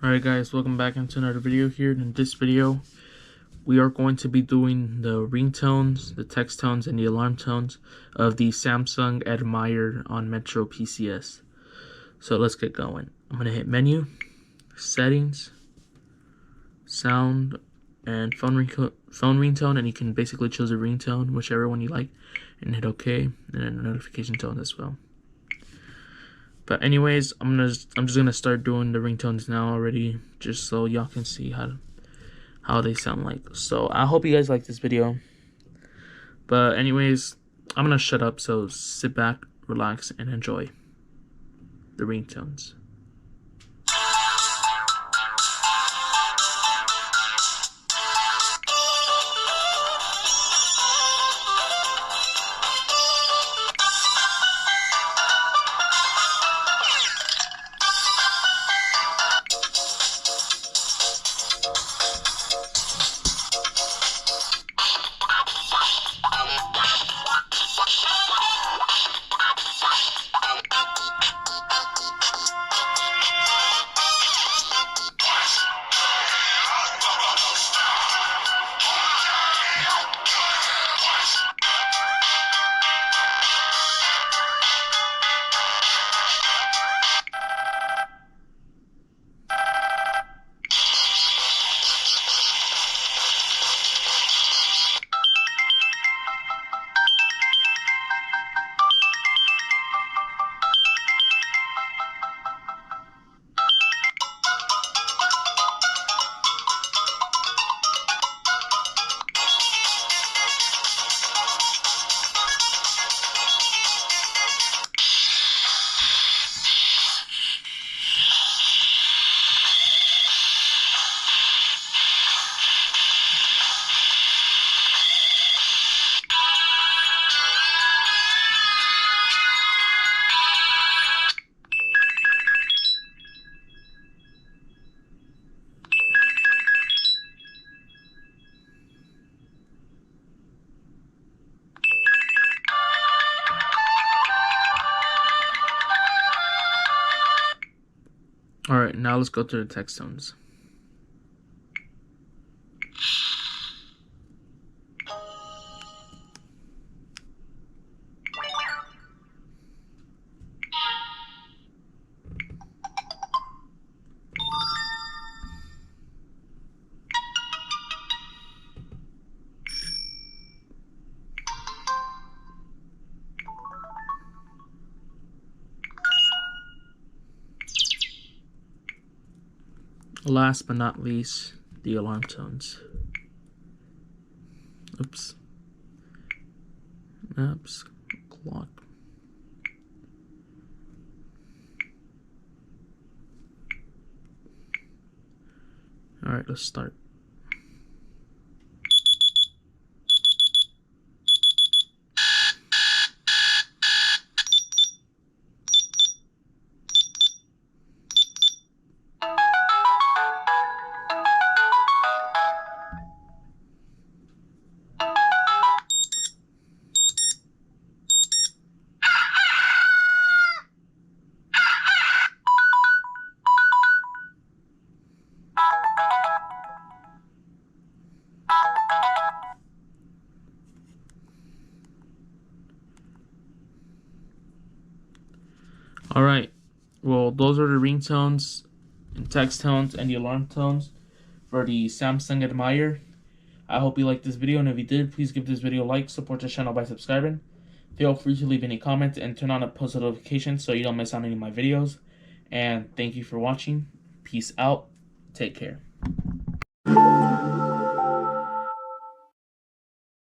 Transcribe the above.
Alright guys, welcome back into another video here. In this video, we are going to be doing the ringtones, the text tones, and the alarm tones of the Samsung Admire on MetroPCS. So let's get going. I'm going to hit Menu, Settings, Sound, and phone ringtone, and you can basically choose a ringtone, whichever one you like, and hit OK, and then a notification tone as well. But anyways, I'm just gonna start doing the ringtones now already, just so y'all can see how they sound like. So I hope you guys like this video. But anyways, I'm gonna shut up, so sit back, relax, and enjoy the ringtones. Alright, now let's go to the text tones. Last but not least, the alarm tones. Oops. Clock. Alright, let's start. Alright, well, those are the ringtones and text tones and the alarm tones for the Samsung Admire. I hope you liked this video, and if you did, please give this video a like, support the channel by subscribing. Feel free to leave any comments and turn on post notifications so you don't miss out on any of my videos. And thank you for watching. Peace out. Take care.